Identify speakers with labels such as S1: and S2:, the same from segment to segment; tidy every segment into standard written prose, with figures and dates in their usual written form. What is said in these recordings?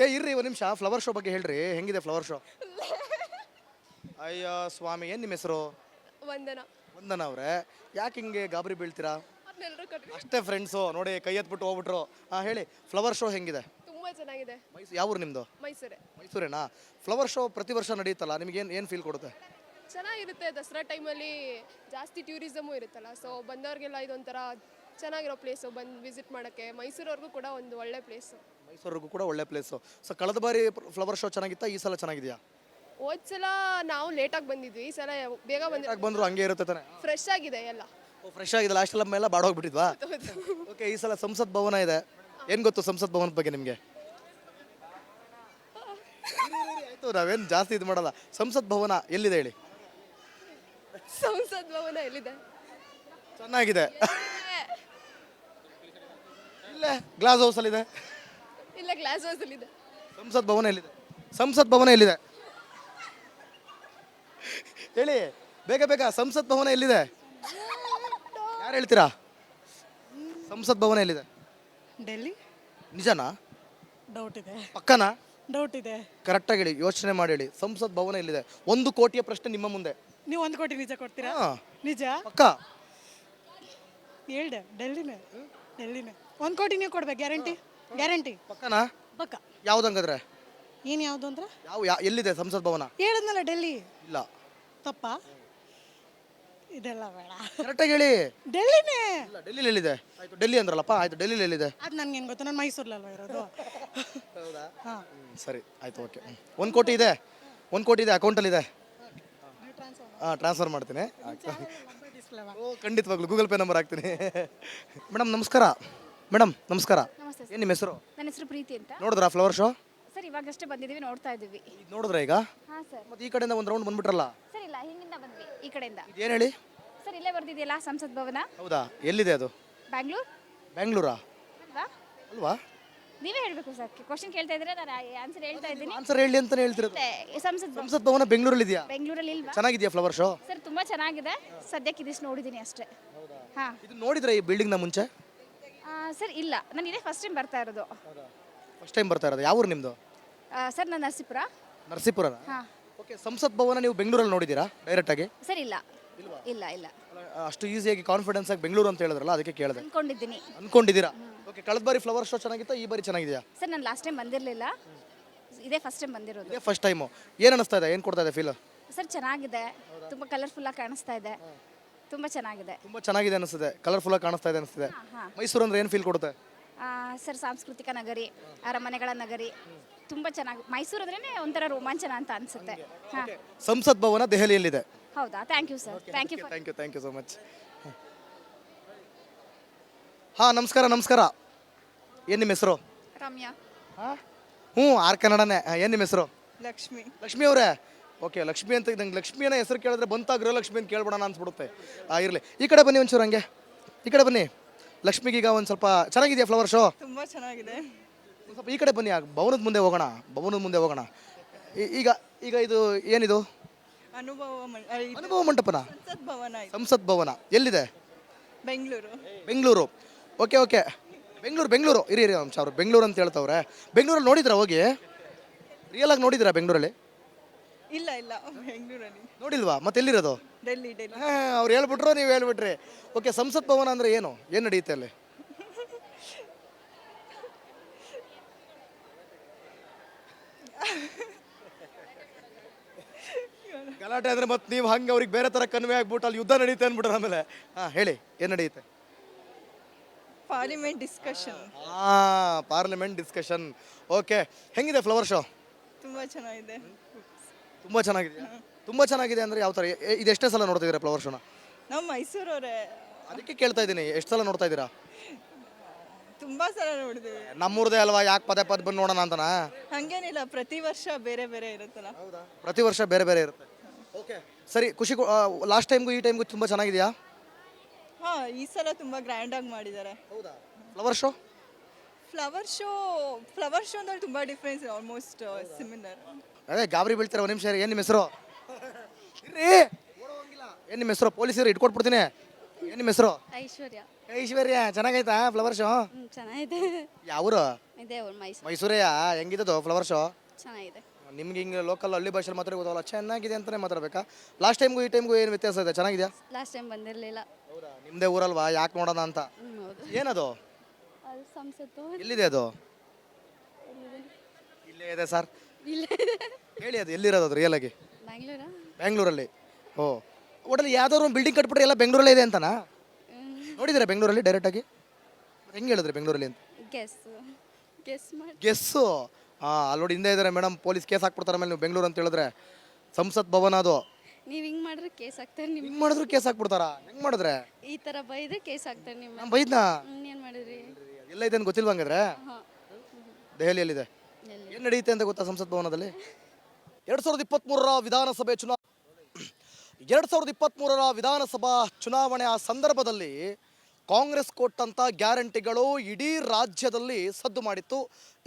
S1: ಇರ್ರಿ ಒಂದು ನಿಮಿಷ, ಫ್ಲವರ್ ಶೋ ಬಗ್ಗೆ ಹೇಳ್ರಿ, ಹೆಂಗಿದೆ ಫ್ಲವರ್ ಶೋ? ಅಯ್ಯೋ ಸ್ವಾಮಿ, ಏನು ನಿಮ್ಮ ಹೆಸರು?
S2: ವಂದನ.
S1: ವಂದನ ಅವರೇ, ಯಾಕೆ ಹಿಂಗೆ ಗಾಬರಿ ಬೀಳ್ತೀರಾ?
S2: ಅದನ್ನೆಲ್ಲರೂ ಕಟ್ಟಿ
S1: ಅಷ್ಟೇ ಫ್ರೆಂಡ್ಸು ನೋಡಿ, ಕೈ ಎತ್ಬಿಟ್ಟು ಹೋಗ್ಬಿಟ್ರು. ಹೇಳಿ, ಫ್ಲವರ್ ಶೋ ಹೆಂಗಿದೆ?
S2: ತುಂಬಾ ಚೆನ್ನಾಗಿದೆ.
S1: ಯಾವ ಊರು ನಿಮ್ಮದು?
S2: ಮೈಸೂರೇ.
S1: ಮೈಸೂರೇನಾ? ಫ್ಲವರ್ ಶೋ ಪ್ರತಿ ವರ್ಷ ನಡೆಯುತ್ತಲ್ಲ, ನಿಮ್ಗೆ ಏನು ಫೀಲ್ ಕೊಡುತ್ತೆ?
S2: ಚೆನ್ನಾಗಿರುತ್ತೆ. ದಸರಾ ಟೈಮಲ್ಲಿ ಜಾಸ್ತಿ ಟೂರಿಸಮು ಇರುತ್ತಲ್ಲ, ಸೊ ಬಂದವ್ರಿಗೆಲ್ಲ ಇದೊಂಥರ ಚೆನ್ನಾಗಿರೋ ಪ್ಲೇಸು, ಬಂದು ವಿಸಿಟ್ ಮಾಡೋಕ್ಕೆ. ಮೈಸೂರವ್ರಿಗೂ ಕೂಡ ಒಂದು ಒಳ್ಳೆ ಪ್ಲೇಸು.
S1: ಮೈಸೂರಿಗೂ ಕೂಡ ಒಳ್ಳೆ ಪ್ಲೇಸು. ಸೊ ಕಳೆದ ಬಾರಿ ಫ್ಲವರ್ ಶೋ ಚೆನ್ನಾಗಿತ್ತಾ, ಈ ಸಲ ಚೆನ್ನಾಗಿದೆಯಾ?
S2: ಹೋದ ಸಲ ನಾವು ಲೇಟಾಗಿ ಬಂದಿದ್ವಿ, ಈ ಸಲ ಬೇಗ
S1: ಯಾಕೆ ಬಂದ್ರು ಹಂಗೆ ಇರುತ್ತೆ ತಾನೆ?
S2: ಫ್ರೆಶ್ ಆಗಿದೆ ಎಲ್ಲ.
S1: ಫ್ರೆಶ್ ಆಗಿದೆ. ಲಾಸ್ಟ್ ಎಲ್ಲ ಮೇಲೆ ಬಾಡೋಗ್ಬಿಟ್ಟಿದ್ವಾ? ಓಕೆ, ಈ ಸಲ ಸಂಸತ್ ಭವನ ಇದೆ. ಏನು ಗೊತ್ತು ಸಂಸತ್ ಭವನದ ಬಗ್ಗೆ ನಿಮಗೆ? ಆಯ್ತು, ನಾವೇನು ಜಾಸ್ತಿ ಇದು ಮಾಡಲ್ಲ. ಸಂಸತ್ ಭವನ ಎಲ್ಲಿದೆ ಹೇಳಿ?
S2: ಸಂಸತ್ ಭವನ ಎಲ್ಲಿದೆ?
S1: ಚೆನ್ನಾಗಿದೆ. ಇಲ್ಲೇ ಗ್ಲಾಸ್ ಹೌಸಲ್ಲಿದೆ.
S2: ಇಲ್ಲ, ಗ್ಲಾಸ್ ಹೌಸಲ್ಲಿದೆ.
S1: ಸಂಸತ್ ಭವನ ಎಲ್ಲಿದೆ? ಸಂಸತ್ ಭವನ ಎಲ್ಲಿದೆ ಹೇಳಿ ಬೇಗ ಬೇಗ. ಸಂಸತ್ ಭವನ ಎಲ್ಲಿದೆ? ಯಾರು ಹೇಳ್ತೀರಾ? ಸಂಸತ್ ಭವನ ಎಲ್ಲಿದೆ?
S3: ಡೆಲ್ಲಿ.
S1: ನಿಜನಾ?
S3: ಡೌಟ್ ಇದೆ.
S1: ಪಕ್ಕನಾ?
S3: ಡೌಟ್ ಇದೆ.
S1: ಕರೆಕ್ಟಾಗಿ ಹೇಳಿ, ಯೋಚನೆ ಮಾಡಿ ಹೇಳಿ. ಸಂಸತ್ ಭವನ ಎಲ್ಲಿದೆ? 1 ಕೋಟಿಯ ಪ್ರಶ್ನೆ ನಿಮ್ಮ ಮುಂದೆ.
S3: ನೀವು 1 ಕೋಟಿ ನಿಜ ಕೊಡ್ತೀರಾ?
S1: ಹಾ.
S3: ನಿಜ
S1: ಪಕ್ಕ?
S3: ಹೇಳ್ದೆ. ಡೆಲ್ಲಿನೇ. 1 ಕೋಟಿ ನೀವು ಕೊಡ್ಬೇಕು, ಗ್ಯಾರಂಟಿ. ಗ್ಯಾರಂಟಿ
S1: ಪಕ್ಕನಾ?
S3: ಪಕ್ಕ.
S1: ಯಾವ್ದಂಗಾದ್ರೆ?
S3: ಏನು ಯಾವುದು ಅಂದ್ರೆ
S1: ಎಲ್ಲಿದೆ ಸಂಸತ್ ಭವನ?
S3: ಹೇಳಿದ್ನಲ್ಲ, ಡೆಲ್ಲಿ.
S1: ಇಲ್ಲ.
S3: ತಪ್ಪಾ? ಇದೆಲ್ಲ ಬೇಡ.
S1: ಕರೆಕ್ಟಾಗಿ ಹೇಳಿ.
S3: ಡೆಲ್ಲಿನೇ.
S1: ಇಲ್ಲ, ಡೆಲ್ಲಿಲಿ ಎಲ್ಲಿದೆ? ಆಯ್ತು, ಡೆಲ್ಲಿ ಅಂದ್ರಲ್ಲಪ್ಪ, ಆಯ್ತು, ಡೆಲ್ಲಿಲಿ ಎಲ್ಲಿದೆ?
S3: ಅದು ನನ್ಗೇನು ಗೊತ್ತು, ನಾನು ಮೈಸೂರಲ್ಲಲ್ವ ಇರೋದು.
S1: ಹೌದಾ?
S3: ಹಾಂ.
S1: ಸರಿ, ಆಯ್ತು, ಓಕೆ. 1 ಕೋಟಿ ಇದೆ. 1 ಕೋಟಿ ಇದೆ, ಅಕೌಂಟಲ್ಲಿದೆ. ಟ್ರಾನ್ಸ್ಫರ್ ಮಾಡ್ತೀನಿ. ಓ, ಖಂಡಿತವಾಗ್ಲು ಗೂಗಲ್ ಪೇ ನಂಬರ್ ಹಾಕ್ತೀನಿ. ಮೇಡಮ್ ನಮಸ್ಕಾರ. ಮೇಡಮ್ ನಮಸ್ಕಾರ.
S4: ನಮಸ್ತೆ
S1: ಏನು ನಿಮ್ಮ ಹೆಸರು?
S4: ನನ್ನ ಹೆಸರು ಪ್ರೀತಿ ಅಂತ.
S1: ನೋಡಿದ್ರಾ ಫ್ಲವರ್ ಶೋ?
S4: ಸರ್ ಇವಾಗಷ್ಟೇ ಬಂದಿದ್ದೀವಿ, ನೋಡ್ತಾ ಇದ್ದೀವಿ.
S1: ನೋಡಿದ್ರಾ ಈಗ?
S4: ಹಾಂ ಸರ್.
S1: ಮತ್ತೆ ಈ ಕಡೆಯಿಂದ ಒಂದು ರೌಂಡ್ ಬಂದ್ಬಿಟ್ರಲ್ಲ?
S4: ಸರ್ ಇಲ್ಲ, ಹಿಂಗಿಂದ ಬಂದ್ವಿ ಈ ಕಡೆಯಿಂದ.
S1: ಏನು ಹೇಳಿ?
S4: ಸರ್ ಇಲ್ಲೇ ಬರ್ದಿದೆಯಲ್ಲ ಸಂಸತ್ ಭವನ.
S1: ಹೌದಾ? ಎಲ್ಲಿದೆ ಅದು?
S4: ಬ್ಯಾಂಗ್ಳೂರ್
S1: ಬ್ಯಾಂಗ್ಳೂರಾ?
S4: ಅಲ್ವಾ?
S1: ಅಲ್ವಾ?
S4: ನೀವೇ ಹೇಳಬೇಕು ಸರ್. ಕ್ವಶನ್ ಕೇಳ್ತಾ ಇದ್ರೆ ನಾನು ಆನ್ಸರ್ ಹೇಳ್ತಾ ಇದ್ದೀನಿ.
S1: ಆನ್ಸರ್ ಹೇಳಿ ಅಂತಾನೆ ಹೇಳ್ತಿರೋದು.
S4: ಸಂಸತ್ ಭವನ
S1: ಸಂಸತ್ ಭವನ ಬೆಂಗಳೂರಲ್ಲಿ ಇದೆಯಾ?
S4: ಬೆಂಗಳೂರಲ್ಲಿ ಇಲ್ವಾ?
S1: ಚೆನ್ನಾಗಿದೆಯಾ ಫ್ಲವರ್ ಶೋ?
S4: ಸರ್ ತುಂಬಾ ಚೆನ್ನಾಗಿದೆ. ಸದ್ಯಕ್ಕೆ ಇದಿಷ್ಟು ನೋಡಿದ್ದೀನಿ ಅಷ್ಟೇ. ಹಾಂ
S1: ಇದು ನೋಡಿದ್ರೆ ಈ ಬಿಲ್ಡಿಂಗ್ ನ ಮುಂಚೆ?
S4: ಸರ್ ಇಲ್ಲ, ನಾನು ಇದೇ ಫಸ್ಟ್ ಟೈಮ್ ಬರ್ತಾ ಇರೋದು.
S1: ಫಸ್ಟ್ ಟೈಮ್ ಬರ್ತಾ ಇರೋದು. ಯಾವ ಊರು ನಿಮ್ಮದು?
S4: ಸರ್ ನಾನು ನರಸೀಪುರ.
S1: ನರಸೀಪುರನ?
S4: ಹಾಂ.
S1: ಓಕೆ, ಸಂಸತ್ ಭವನ ನೀವು ಬೆಂಗಳೂರಲ್ಲಿ ನೋಡಿದ್ದೀರಾ ಡೈರೆಕ್ಟ್ ಆಗಿ?
S4: ಸರ್ ಇಲ್ಲ ಇಲ್ಲ ಇಲ್ಲ
S1: ಅಷ್ಟು ಈಸಿಯಾಗಿ ಕಾನ್ಫಿಡೆನ್ಸ್ ಆಗಿ ಬೆಂಗಳೂರು ಅಂತ ಹೇಳಿದ್ರಲ್ಲ, ಅದಕ್ಕೆ ಕೇಳಿದೆ.
S4: ಅನ್ಕೊಂಡಿದ್ದೀನಿ.
S1: ಅನ್ಕೊಂಡಿದ್ದೀರಾ? ಓಕೆ, ಕಳೆದ ಬಾರಿ ಫ್ಲವರ್ ಶೋ ಚೆನ್ನಾಗಿತ್ತಾ, ಈ ಬಾರಿ ಚೆನ್ನಾಗಿದೆಯಾ?
S4: ಸರ್ ನಾನು ಲಾಸ್ಟ್ ಟೈಮ್ ಬಂದಿರಲಿಲ್ಲ, ಇದೇ ಫಸ್ಟ್ ಟೈಮ್ ಬಂದಿರೋದು.
S1: ಇದೇ ಫಸ್ಟ್ ಟೈಮು. ಏನು ಅನಿಸ್ತಾ ಇದೆ? ಏನು ಕೊಡ್ತಾ ಇದೆ ಫೀಲ್?
S4: ಸರ್ ಚೆನ್ನಾಗಿದೆ, ತುಂಬ ಕಲರ್ಫುಲ್ಲಾಗಿ ಕಾಣಿಸ್ತಾ ಇದೆ, ತುಂಬ ಚೆನ್ನಾಗಿದೆ.
S1: ತುಂಬ ಚೆನ್ನಾಗಿದೆ ಅನಿಸ್ತದೆ, ಕಲರ್ಫುಲ್ಲಾಗಿ ಕಾಣಿಸ್ತಾ ಇದೆ ಅನಿಸ್ತಿದೆ.
S4: ಹಾಂ.
S1: ಮೈಸೂರು ಅಂದ್ರೆ ಏನು ಫೀಲ್ ಕೊಡುತ್ತೆ?
S4: ಸರ್ ಸಾಂಸ್ಕೃತಿಕ ನಗರಿ, ಅರಮನೆಗಳ ನಗರಿ, ತುಂಬ ಚೆನ್ನಾಗಿ. ಮೈಸೂರು ಅಂದ್ರೇ ಒಂಥರ ರೋಮಾಂಚನ ಅಂತ ಅನಿಸುತ್ತೆ. ಹಾಂ.
S1: ಸಂಸತ್ ಭವನ ದೆಹಲಿಯಲ್ಲಿದೆ.
S4: ಹೌದಾ? Thank you sir. Thank you.
S1: Thank you so much. ಹಾಂ, ನಮಸ್ಕಾರ. ಏನು ನಿಮ್ಮ ಹೆಸರು?
S2: ರಮ್ಯಾ.
S1: ಹ್ಞೂ, ಆರ್ ಕನ್ನಡನೇ. ಏನು ನಿಮ್ಮ ಹೆಸರು?
S3: ಲಕ್ಷ್ಮಿ.
S1: ಲಕ್ಷ್ಮಿ ಅವರೇ? ಓಕೆ, ಲಕ್ಷ್ಮಿ ಅಂತ ನಂಗೆ ಲಕ್ಷ್ಮಿಯನ್ನ ಹೆಸರು ಕೇಳಿದ್ರೆ ಬಂತ ಗೃಹಲಕ್ಷ್ಮಿ ಅಂತ ಕೇಳ್ಬಿಡೋಣ ಅನ್ಸ್ಬಿಡುತ್ತೆ. ಇರಲಿ, ಈ ಕಡೆ ಬನ್ನಿ ಒಂಚೂರು, ಹಂಗೆ ಈ ಕಡೆ ಬನ್ನಿ. ಲಕ್ಷ್ಮಿಗೀಗ ಒಂದು ಸ್ವಲ್ಪ ಚೆನ್ನಾಗಿದೆಯಾ ಫ್ಲವರ್ ಶೋ?
S3: ತುಂಬ ಚೆನ್ನಾಗಿದೆ.
S1: ಸ್ವಲ್ಪ ಈ ಕಡೆ ಬನ್ನಿ, ಭವನದ ಮುಂದೆ ಹೋಗೋಣ. ಈಗ ಇದು ಏನಿದು? ಅನುಭವ ಮಂಟಪನ?
S3: ಸಂಸತ್ ಭವನ.
S1: ಸಂಸತ್ ಭವನ ಎಲ್ಲಿದೆ?
S3: ಬೆಂಗಳೂರು.
S1: ಓಕೆ. ಬೆಂಗಳೂರು ಇರಿ ಅಂಶ ಅವರು ಬೆಂಗಳೂರು ಅಂತ ಹೇಳ್ತವ್ರೆ. ಬೆಂಗಳೂರಲ್ಲಿ ನೋಡಿದ್ರಾ ಹೋಗಿ? ರಿಯಲ್ ಆಗಿ ನೋಡಿದ್ರಾ ಬೆಂಗಳೂರಲ್ಲಿ?
S3: ಇಲ್ಲ ಬೆಂಗಳೂರಲ್ಲಿ
S1: ನೋಡಿಲ್ವಾ? ಮತ್ತೆ ಎಲ್ಲಿರೋದು?
S3: ಡೆಲ್ಲಿ.
S1: ಅವ್ರು ಹೇಳ್ಬಿಟ್ರು, ನೀವು ಹೇಳ್ಬಿಟ್ರಿ. ಓಕೆ, ಸಂಸತ್ ಭವನ ಅಂದರೆ ಏನು ನಡೆಯುತ್ತೆ ಅಲ್ಲಿ? ಗಲಾಟೆ ಅಂದರೆ ಮತ್ತೆ ನೀವು ಹಂಗೆ ಅವ್ರಿಗೆ ಬೇರೆ ಥರ ಕನ್ವೆ ಆಗ್ಬಿಟ್ಟು ಅಲ್ಲಿ ಯುದ್ಧ ನಡೀತೆ ಅಂದ್ಬಿಟ್ರೆ ಆಮೇಲೆ. ಹೇಳಿ, ಏನು ನಡೆಯುತ್ತೆ?
S3: Parliament discussion.
S1: Parliament discussion. Okay, ಹೆಂಗಿದೆ ಫ್ಲವರ್ ಶೋ?
S3: ತುಂಬ ಚೆನ್ನಾಗಿದೆ.
S1: ತುಂಬ ಚೆನ್ನಾಗಿದೆ ಅಂದರೆ ಯಾವ ಥರ? ಇದು ಎಷ್ಟೇ ಸಲ ನೋಡ್ತಾ ಫ್ಲವರ್ ಶೋನ?
S3: ನಾವು ಮೈಸೂರವರೇ,
S1: ಅದಕ್ಕೆ ಕೇಳ್ತಾ ಇದ್ದೀನಿ, ಎಷ್ಟು ಸಲ ನೋಡ್ತಾ ಇದ್ದೀರಾ?
S3: ತುಂಬ ಸಲ ನೋಡಿದ್ದೀವಿ.
S1: ನಮ್ಮೂರದೇ ಅಲ್ವಾ, ಯಾಕೆ ಪದೇ ಬಂದು ನೋಡೋಣ ಅಂತನಾ?
S3: ಹಂಗೇನಿಲ್ಲ, ಪ್ರತಿ ವರ್ಷ ಬೇರೆ ಇರುತ್ತಲ್ಲ.
S1: ಪ್ರತಿ ವರ್ಷ ಬೇರೆ ಇರುತ್ತೆ. ಓಕೆ, ಸರಿ. ಖುಷಿ. ಲಾಸ್ಟ್ ಟೈಮ್ಗೂ ಈ ಟೈಮ್ಗೂ ತುಂಬ ಚೆನ್ನಾಗಿದೆಯಾ?
S3: ಹಾಂ, ಈ ಸಲ ತುಂಬ ಗ್ರ್ಯಾಂಡಾಗಿ ಮಾಡಿದ್ದಾರೆ.
S1: ಹೌದಾ? ಫ್ಲವರ್ ಶೋ
S3: ಅಂದ್ರೆ ತುಂಬ ಡಿಫ್ರೆನ್ಸ್, ಆಲ್ಮೋಸ್ಟ್ ಸಿಮಿಲರ್.
S1: ಅದೇ ಗಾಬರಿ ಬೀಳ್ತೀರ. ಒಂದು ನಿಮಿಷ. ಏನು ನಿಮ್ಮ ಹೆಸರು? ಏನು ನಿಮ್ಮ ಹೆಸರು? ಪೊಲೀಸರು ಇಟ್ಕೊಟ್ಬಿಡ್ತೀನಿ. ಏನು ನಿಮ್ಮ ಹೆಸರು?
S4: ಐಶ್ವರ್ಯ.
S1: ಐಶ್ವರ್ಯ, ಚೆನ್ನಾಗೈತಾ ಫ್ಲವರ್ ಶೋ?
S4: ಚೆನ್ನಾಗಿದೆ.
S1: ಯಾವರು?
S4: ಇದೆ ಮೈಸೂರು
S1: ಮೈಸೂರೆಯಾ? ಹೆಂಗಿದ್ದು ಫ್ಲವರ್ ಶೋ?
S4: ಚೆನ್ನಾಗಿದೆ.
S1: ನಿಮ್ಗೆ ಹಿಂಗೆ ಲೋಕಲ್ ಹಳ್ಳಿ ಭಾಷೆಲಿ ಮಾತ್ರ ಗೊತ್ತಾಗಲ್ಲ, ಚೆನ್ನಾಗಿದೆ ಅಂತಲೇ ಮಾತಾಡ್ಬೇಕಾ? ಲಾಸ್ಟ್ ಟೈಮ್ಗೂ ಈ ಟೈಮ್ಗೂ ಏನು ವ್ಯತ್ಯಾಸ ಇದೆ? ಚೆನ್ನಾಗಿದೆಯಾ?
S4: ಲಾಸ್ಟ್ ಟೈಮ್ ಬಂದಿರಲಿಲ್ಲ.
S1: ಹೌದಾ? ನಿಮ್ಮದೇ ಊರಲ್ವಾ, ಯಾಕೆ ನೋಡೋಣ ಅಂತ?
S4: ಹೌದು.
S1: ಏನದು?
S4: ಅದು ಸಂಸತ್ತು
S1: ಎಲ್ಲಿದೆ ಅದು? ಇಲ್ಲೇ ಇದೆ ಸರ್.
S4: ಇಲ್ಲ
S1: ಹೇಳಿ ಅದು ಎಲ್ಲಿರೋದು ಅದು ರಿಯಲ್ ಆಗಿ?
S4: ಬ್ಯಾಂಗ್ಳೂರಾ?
S1: ಬೆಂಗಳೂರಲ್ಲಿ. ಓ, ಒಟ್ಟಲ್ಲಿ ಯಾವ್ದಾದ್ರು ಒಂದು ಬಿಲ್ಡಿಂಗ್ ಕಟ್ಬಿಟ್ರೆ ಎಲ್ಲ ಬೆಂಗಳೂರಲ್ಲೇ ಇದೆ ಅಂತನಾ? ನೋಡಿದ್ದೀರಾ ಬೆಂಗಳೂರಲ್ಲಿ ಡೈರೆಕ್ಟಾಗಿ? ಹೆಂಗೆ ಹೇಳಿದ್ರಿ ಬೆಂಗಳೂರಲ್ಲಿ ಅಂತ?
S4: ಗೆಸ್ ಮಾಡಿ.
S1: ಗೆಸ್ಸು? ಹಾಂ, ಅಲ್ಲಿ ನೋಡಿ ಹಿಂದೆ ಇದ್ದಾರೆ ಮೇಡಮ್, ಪೊಲೀಸ್ ಕೇಸ್ ಹಾಕ್ಬಿಡ್ತಾರೆ ಮೇಲೆ ನೀವು ಬೆಂಗಳೂರು ಅಂತ ಹೇಳಿದ್ರೆ. ಸಂಸತ್ ಭವನ ಅದು.
S4: ನೀವು ಹಿಂಗೆ ಮಾಡಿದ್ರೆ ಕೇಸ್ ಹಾಕ್ತಾರೆ ನಿಮ್ಮ.
S1: ಹಿಂಗೆ ಮಾಡಿದ್ರು ಕೇಸ್ ಹಾಕ್ಬಿಡ್ತಾರಾ? ಹೆಂಗೆ ಮಾಡಿದ್ರೆ?
S4: ಈ ಥರ ಬೈದ್ರೆ ಕೇಸ್ ಹಾಕ್ತಾರೆ ನಿಮ್ಮ.
S1: ನಾನು ಬೈದ್ನಾ?
S4: ಏನು ಮಾಡಿದ್ರಿ?
S1: ಎಲ್ಲ ಇದೆ ಅಂತ ಗೊತ್ತಿಲ್ವ ಹಂಗಾದ್ರೆ?
S4: ಹಾಂ.
S1: ದೆಹಲಿಯಲ್ಲಿದೆ. ಏನು ನಡೆಯುತ್ತೆ ಅಂತ ಗೊತ್ತಾ ಸಂಸತ್ ಭವನದಲ್ಲಿ? 2023ರ ವಿಧಾನಸಭೆ 2023ರ ವಿಧಾನಸಭಾ ಚುನಾವಣೆಯ ಸಂದರ್ಭದಲ್ಲಿ ಕಾಂಗ್ರೆಸ್ ಕೊಟ್ಟಂಥ ಗ್ಯಾರಂಟಿಗಳು ಇಡೀ ರಾಜ್ಯದಲ್ಲಿ ಸದ್ದು ಮಾಡಿತ್ತು.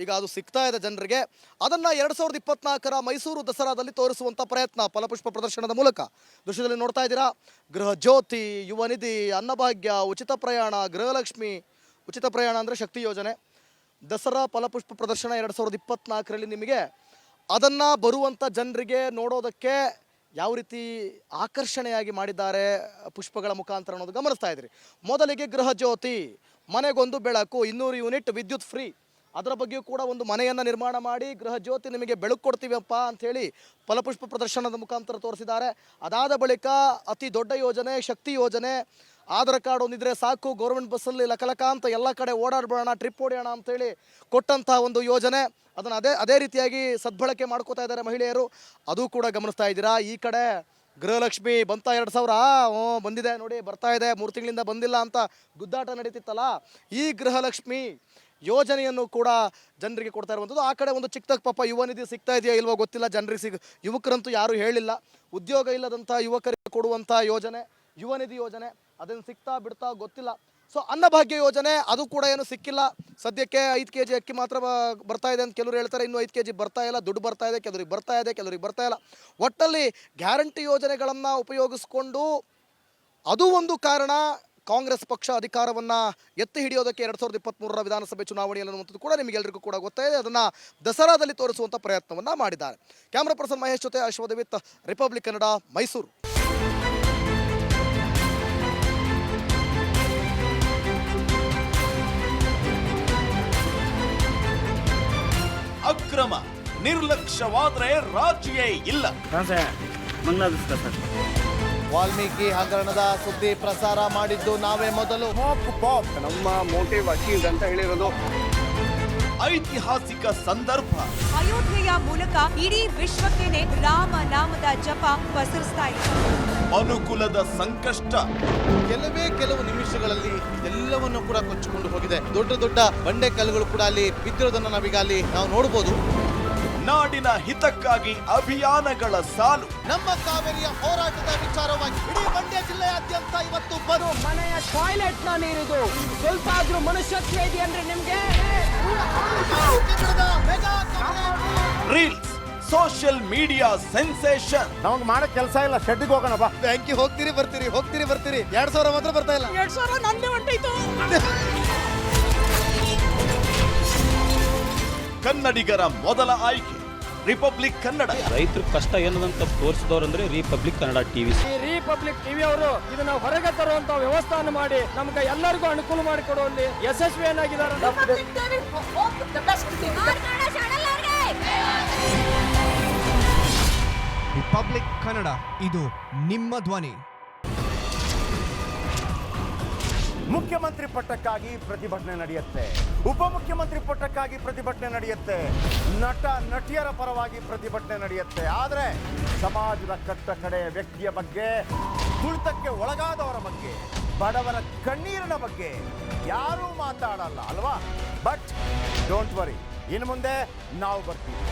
S1: ಈಗ ಅದು ಸಿಗ್ತಾ ಇದೆ ಜನರಿಗೆ. ಅದನ್ನು 2024ರ ಮೈಸೂರು ದಸರಾದಲ್ಲಿ ತೋರಿಸುವಂಥ ಪ್ರಯತ್ನ ಫಲಪುಷ್ಪ ಪ್ರದರ್ಶನದ ಮೂಲಕ ದೃಶ್ಯದಲ್ಲಿ ನೋಡ್ತಾ ಇದ್ದೀರಾ. ಗೃಹ ಜ್ಯೋತಿ, ಯುವ ನಿಧಿ, ಅನ್ನಭಾಗ್ಯ, ಉಚಿತ ಪ್ರಯಾಣ, ಗೃಹಲಕ್ಷ್ಮಿ, ಉಚಿತ ಪ್ರಯಾಣ ಅಂದರೆ ಶಕ್ತಿ ಯೋಜನೆ, ದಸರಾ ಫಲಪುಷ್ಪ ಪ್ರದರ್ಶನ 2024ರಲ್ಲಿ ನಿಮಗೆ ಅದನ್ನು ಬರುವಂಥ ಜನರಿಗೆ ನೋಡೋದಕ್ಕೆ ಯಾವ ರೀತಿ ಆಕರ್ಷಣೆಯಾಗಿ ಮಾಡಿದ್ದಾರೆ ಪುಷ್ಪಗಳ ಮುಖಾಂತರ ಅನ್ನೋದು ಗಮನಿಸ್ತಾ ಇದ್ರಿ. ಮೊದಲಿಗೆ ಗೃಹ ಜ್ಯೋತಿ, ಮನೆಗೊಂದು ಬೆಳಕು, 200 ಯೂನಿಟ್ ವಿದ್ಯುತ್ ಫ್ರೀ, ಅದರ ಬಗ್ಗೆಯೂ ಕೂಡ ಒಂದು ಮನೆಯನ್ನು ನಿರ್ಮಾಣ ಮಾಡಿ ಗೃಹ ಜ್ಯೋತಿ ನಿಮಗೆ ಬೆಳಕು ಕೊಡ್ತೀವಪ್ಪ ಅಂಥೇಳಿ ಫಲಪುಷ್ಪ ಪ್ರದರ್ಶನದ ಮುಖಾಂತರ ತೋರಿಸಿದ್ದಾರೆ. ಅದಾದ ಬಳಿಕ ಅತಿ ದೊಡ್ಡ ಯೋಜನೆ ಶಕ್ತಿ ಯೋಜನೆ. ಆಧಾರ್ ಕಾರ್ಡ್ ಒಂದಿದ್ರೆ ಸಾಕು, ಗೌರ್ಮೆಂಟ್ ಬಸ್ಸಲ್ಲಿ ಲಕಲಕ ಅಂತ ಎಲ್ಲ ಕಡೆ ಓಡಾಡ್ಬೇಡ, ಟ್ರಿಪ್ ಹೊಡೆಯೋಣ ಅಂತೇಳಿ ಕೊಟ್ಟಂಥ ಒಂದು ಯೋಜನೆ. ಅದನ್ನು ಅದೇ ರೀತಿಯಾಗಿ ಸದ್ಬಳಕೆ ಮಾಡ್ಕೋತಾ ಇದ್ದಾರೆ ಮಹಿಳೆಯರು, ಅದು ಕೂಡ ಗಮನಿಸ್ತಾ ಇದ್ದೀರಾ. ಈ ಕಡೆ ಗೃಹಲಕ್ಷ್ಮಿ ಬಂತ 2000 ಬಂದಿದೆ ನೋಡಿ, ಬರ್ತಾ ಇದೆ, 3 ತಿಂಗಳಿಂದ ಬಂದಿಲ್ಲ ಅಂತ ಗುದ್ದಾಟ ನಡೀತಿತ್ತಲ್ಲ, ಈ ಗೃಹಲಕ್ಷ್ಮಿ ಯೋಜನೆಯನ್ನು ಕೂಡ ಜನರಿಗೆ ಕೊಡ್ತಾ ಇರುವಂಥದ್ದು. ಆ ಕಡೆ ಒಂದು ಚಿಕ್ಕದಾಗಿ ಪಾಪ ಯುವ ನಿಧಿ ಸಿಗ್ತಾ ಇದೆಯಾ ಇಲ್ವೋ ಗೊತ್ತಿಲ್ಲ, ಜನರಿಗೆ ಯುವಕರಂತೂ ಯಾರೂ ಹೇಳಿಲ್ಲ. ಉದ್ಯೋಗ ಇಲ್ಲದಂಥ ಯುವಕರಿಗೆ ಕೊಡುವಂಥ ಯೋಜನೆ ಯುವ ನಿಧಿ ಯೋಜನೆ, ಅದನ್ನು ಸಿಗ್ತಾ ಬಿಡ್ತಾ ಗೊತ್ತಿಲ್ಲ. ಸೊ ಅನ್ನಭಾಗ್ಯ ಯೋಜನೆ ಅದು ಕೂಡ ಏನು ಸಿಕ್ಕಿಲ್ಲ ಸದ್ಯಕ್ಕೆ. 5 kg ಅಕ್ಕಿ ಮಾತ್ರ ಬರ್ತಾ ಇದೆ ಅಂತ ಕೆಲವರು ಹೇಳ್ತಾರೆ, ಇನ್ನೂ 5 kg ಬರ್ತಾ ಇಲ್ಲ. ದುಡ್ಡು ಬರ್ತಾ ಇದೆ, ಕೆಲವರಿಗೆ ಬರ್ತಾ ಇದೆ, ಕೆಲವರಿಗೆ ಬರ್ತಾ ಇಲ್ಲ. ಒಟ್ಟಲ್ಲಿ ಗ್ಯಾರಂಟಿ ಯೋಜನೆಗಳನ್ನು ಉಪಯೋಗಿಸ್ಕೊಂಡು ಅದು ಒಂದು ಕಾರಣ ಕಾಂಗ್ರೆಸ್ ಪಕ್ಷ ಅಧಿಕಾರವನ್ನು ಎತ್ತಿ ಹಿಡಿಯೋದಕ್ಕೆ 2023ರ ವಿಧಾನಸಭೆ ಚುನಾವಣೆಯಲ್ಲಿ ಅನ್ನುವಂಥದ್ದು ಕೂಡ ನಿಮಗೆಲ್ಲರಿಗೂ ಕೂಡ ಗೊತ್ತಾಯಿದೆ. ಅದನ್ನು ದಸರಾದಲ್ಲಿ ತೋರಿಸುವಂಥ ಪ್ರಯತ್ನವನ್ನು ಮಾಡಿದ್ದಾರೆ. ಕ್ಯಾಮ್ರಾ ಪರ್ಸನ್ ಮಹೇಶ್ ಜೊತೆ ಅಶ್ವಥ್ ವಿತ್ ರಿಪಬ್ಲಿಕ್ ಕನ್ನಡ, ಮೈಸೂರು.
S5: ಅಕ್ರಮ ನಿರ್ಲಕ್ಷ್ಯವಾದ್ರೆ ರಾಜಿಯೇ ಇಲ್ಲ.
S6: ವಾಲ್ಮೀಕಿ ಹಗರಣದ ಸುದ್ದಿ ಪ್ರಸಾರ ಮಾಡಿದ್ದು ನಾವೇ ಮೊದಲು.
S7: ನಮ್ಮ ಮೋಟಿವ್ ಅಚೀವ್ಡ್ ಅಂತ ಹೇಳಿರೋದು.
S5: ಐತಿಹಾಸಿಕ ಸಂದರ್ಭ,
S8: ಅಯೋಧ್ಯೆಯ ಮೂಲಕ ಇಡೀ ವಿಶ್ವಕ್ಕೇನೆ ರಾಮ ನಾಮದ ಜಪ ಪಸರಿಸ್ತಾ ಇದೆ.
S5: ಅನುಕೂಲದ ಸಂಕಷ್ಟ,
S6: ಕೆಲವು ನಿಮಿಷಗಳಲ್ಲಿ ಎಲ್ಲವನ್ನು ಕೂಡ ಕೊಚ್ಚಿಕೊಂಡು ಹೋಗಿದೆ. ದೊಡ್ಡ ದೊಡ್ಡ ಬಂಡೆ ಕಲ್ಲುಗಳು ಕೂಡ ಅಲ್ಲಿ ಬಿದ್ದಿರೋದನ್ನ ನಾವೀಗ ಅಲ್ಲಿ ನಾವು ನೋಡಬಹುದು.
S5: ನಾಡಿನ ಹಿತಕ್ಕಾಗಿ ಅಭಿಯಾನಗಳ ಸಾಲು.
S6: ನಮ್ಮ ಕಾವೇರಿಯ ಹೋರಾಟದ ವಿಚಾರವಾಗಿ ಇಡೀ ಮಂಡ್ಯ ಜಿಲ್ಲೆಯಾದ್ಯಂತ ಇವತ್ತು
S9: ಮನೆಯ ಟಾಯ್ಲೆಟ್ ನ ನೀರಿದು ಸ್ವಲ್ಪ ಆದ್ರೂ ಮನುಷ್ಯತ್ವ ಇದೆ ಅಂದ್ರೆ ನಿಮ್ಗೆ.
S5: Reels, social media sensation.
S7: ನಮಗೆ ಮಾಡೋ ಕೆಲಸ ಇಲ್ಲ, ಶೆಡ್ಡಿಗೆ ಹೋಗೋಣ ಬಾ.
S6: ಬ್ಯಾಂಕಿಗೆ ಹೋಗ್ತೀರಿ ಬರ್ತೀರಿ 2000 ಮಾತ್ರ ಬರ್ತಾ ಇಲ್ಲ.
S3: 2000 ನಂದೇ ಹೊಂಟೈತು.
S5: ಕನ್ನಡಿಗರ ಮೊದಲ ಆಯ್ಕೆ ರಿಪಬ್ಲಿಕ್ ಕನ್ನಡ.
S10: ರೈತರ ಕಷ್ಟ ಏನದಂತ ತೋರಿಸಿದವ್ರಂದ್ರೆ Republic Kannada TV.
S9: Republic TV ಅವರು ಇದನ್ನ ಹೊರಗೆ ತರುವಂತ ವ್ಯವಸ್ಥೆಯನ್ನು ಮಾಡಿ ನಮ್ಗೆ ಎಲ್ಲರಿಗೂ ಅನುಕೂಲ ಮಾಡಿಕೊಡುವಲ್ಲಿ ಯಶಸ್ವಿಯನ್ನಾಗಿದ್ದಾರೆ.
S11: ರಿಪಬ್ಲಿಕ್ ಕನ್ನಡ, ಇದು ನಿಮ್ಮ ಧ್ವನಿ.
S7: ಮುಖ್ಯಮಂತ್ರಿ ಪಟ್ಟಕ್ಕಾಗಿ ಪ್ರತಿಭಟನೆ ನಡೆಯುತ್ತೆ, ಉಪಮುಖ್ಯಮಂತ್ರಿ ಪಟ್ಟಕ್ಕಾಗಿ ಪ್ರತಿಭಟನೆ ನಡೆಯುತ್ತೆ, ನಟ ನಟಿಯರ ಪರವಾಗಿ ಪ್ರತಿಭಟನೆ ನಡೆಯುತ್ತೆ. ಆದರೆ ಸಮಾಜದ ಕಟ್ಟ ಕಡೆಯ ವ್ಯಕ್ತಿಯ ಬಗ್ಗೆ, ತುಳಿತಕ್ಕೆ ಒಳಗಾದವರ ಬಗ್ಗೆ, ಬಡವರ ಕಣ್ಣೀರಿನ ಬಗ್ಗೆ ಯಾರೂ ಮಾತಾಡಲ್ಲ ಅಲ್ವಾ? ಬಟ್ ಡೋಂಟ್ ವರಿ, ಇನ್ನು ಮುಂದೆ ನಾವು ಬರ್ತೀವಿ.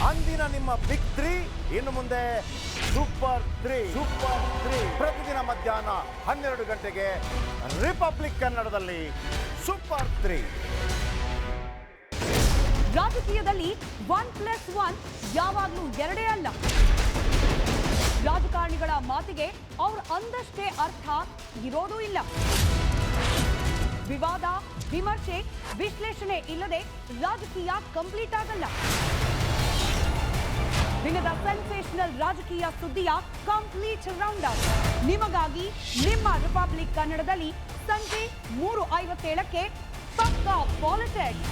S7: ಅಂದಿನ ನಿಮ್ಮ ಬಿಗ್ 3 ಇನ್ನು ಮುಂದೆ ಸೂಪರ್ 3 ಪ್ರತಿದಿನ ಮಧ್ಯಾಹ್ನ 12 ಗಂಟೆಗೆ ರಿಪಬ್ಲಿಕ್ ಕನ್ನಡದಲ್ಲಿ ಸೂಪರ್ 3.
S8: ರಾಜಕೀಯದಲ್ಲಿ 1+1 ಯಾವಾಗ್ಲೂ 2 ಅಲ್ಲ. ರಾಜಕಾರಣಿಗಳ ಮಾತಿಗೆ ಅವ್ರು ಅಂದಷ್ಟೇ ಅರ್ಥ ಇರೋದೂ ಇಲ್ಲ. ವಿವಾದ, ವಿಮರ್ಶೆ, ವಿಶ್ಲೇಷಣೆ ಇಲ್ಲದೆ ರಾಜಕೀಯ ಕಂಪ್ಲೀಟ್ ಆಗಲ್ಲ. ದಿನದ ಸೆನ್ಸೇಷನಲ್ ರಾಜಕೀಯ ಸುದ್ದಿಯ ಕಂಪ್ಲೀಟ್ ರೌಂಡ್ ಅಪ್ ನಿಮಗಾಗಿ ನಿಮ್ಮ ರಿಪಬ್ಲಿಕ್ ಕನ್ನಡದಲ್ಲಿ ಸಂಜೆ 3:57ಕ್ಕೆ ಪಕ್ಕಾ ಪಾಲಿಟಿಕ್ಸ್.